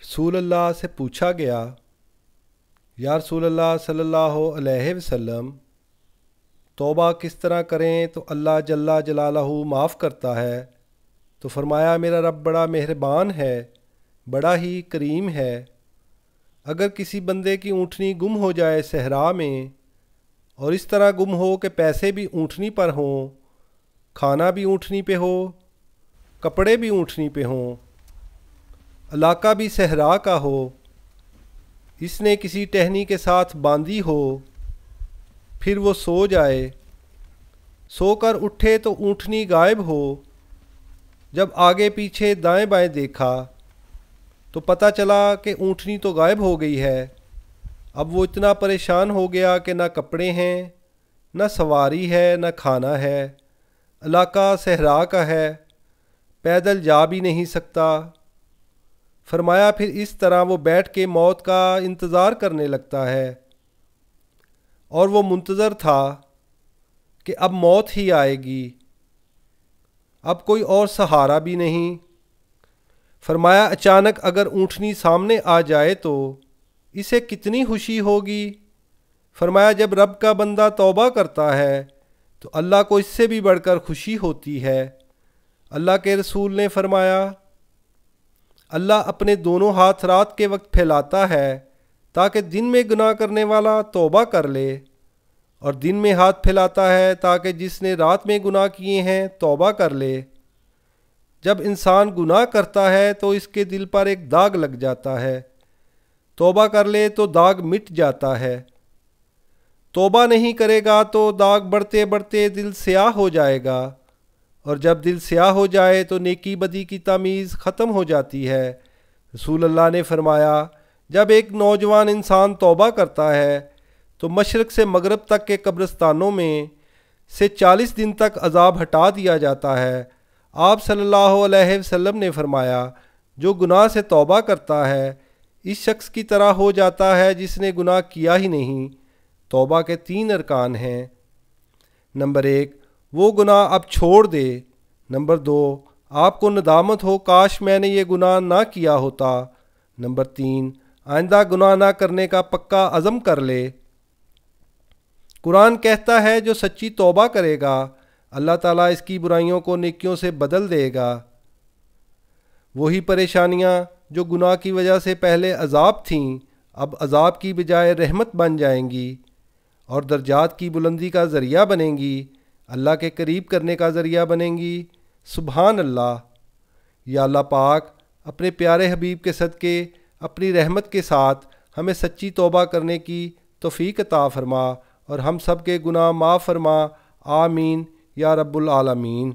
رسول اللہ سے پوچھا گیا، یا رسول اللہ صلی اللہ علیہ وسلم، توبہ کس طرح کریں تو اللہ جل جلالہ معاف کرتا ہے؟ تو فرمایا، میرا رب بڑا مہربان ہے، بڑا ہی کریم ہے۔ اگر کسی بندے کی اونٹنی گم ہو جائے صحرا میں، اور اس طرح گم ہو کہ پیسے بھی اونٹنی پر ہوں، کھانا بھی اونٹنی پہ ہو، کپڑے بھی اونٹنی پہ ہوں، علاقہ بھی صحرا کا ہو، اس نے کسی ٹہنی کے ساتھ باندھی ہو، پھر وہ سو جائے، سو کر اٹھے تو اونٹنی غائب ہو، جب آگے پیچھے دائیں بائیں دیکھا تو پتہ چلا کہ اونٹنی تو غائب ہو گئی ہے۔ اب وہ اتنا پریشان ہو گیا کہ نہ کپڑے ہیں، نہ سواری ہے، نہ کھانا ہے، علاقہ صحرا کا ہے، پیدل جا بھی نہیں سکتا۔ فرمایا پھر اس طرح وہ بیٹھ کے موت کا انتظار کرنے لگتا ہے، اور وہ منتظر تھا کہ اب موت ہی آئے گی، اب کوئی اور سہارا بھی نہیں۔ فرمایا اچانک اگر اونٹنی سامنے آ جائے تو اسے کتنی خوشی ہوگی۔ فرمایا جب رب کا بندہ توبہ کرتا ہے تو اللہ کو اس سے بھی بڑھ کر خوشی ہوتی ہے۔ اللہ کے رسول نے فرمایا، اللہ اپنے دونوں ہاتھ رات کے وقت پھیلاتا ہے تاکہ دن میں گناہ کرنے والا توبہ کر لے، اور دن میں ہاتھ پھیلاتا ہے تاکہ جس نے رات میں گناہ کیے ہیں توبہ کر لے۔ جب انسان گناہ کرتا ہے تو اس کے دل پر ایک داغ لگ جاتا ہے، توبہ کر لے تو داغ مٹ جاتا ہے۔ توبہ نہیں کرے گا تو داغ بڑھتے بڑھتے دل سیاہ ہو جائے گا، اور جب دل سیاہ ہو جائے تو نیکی بدی کی تمیز ختم ہو جاتی ہے۔ رسول اللہ نے فرمایا، جب ایک نوجوان انسان توبہ کرتا ہے تو مشرق سے مغرب تک کے قبرستانوں میں سے 40 دن تک عذاب ہٹا دیا جاتا ہے۔ آپ صلی اللہ علیہ وسلم نے فرمایا، جو گناہ سے توبہ کرتا ہے اس شخص کی طرح ہو جاتا ہے جس نے گناہ کیا ہی نہیں۔ توبہ کے 3 ارکان ہیں۔ نمبر 1، وہ گناہ اب چھوڑ دے۔ نمبر 2، آپ کو ندامت ہو کاش میں نے یہ گناہ نہ کیا ہوتا۔ نمبر 3، آئندہ گناہ نہ کرنے کا پکا عزم کر لے۔ قرآن کہتا ہے جو سچی توبہ کرے گا اللہ تعالیٰ اس کی برائیوں کو نیکیوں سے بدل دے گا۔ وہی پریشانیاں جو گناہ کی وجہ سے پہلے عذاب تھیں اب عذاب کی بجائے رحمت بن جائیں گی، اور درجات کی بلندی کا ذریعہ بنیں گی، اللہ کے قریب کرنے کا ذریعہ بنیں گی۔ سبحان اللہ۔ یا اللہ پاک اپنے پیارے حبیب کے صدقے اپنی رحمت کے ساتھ ہمیں سچی توبہ کرنے کی توفیق عطا فرما، اور ہم سب کے گناہ معاف فرما۔ آمین یا رب العالمین۔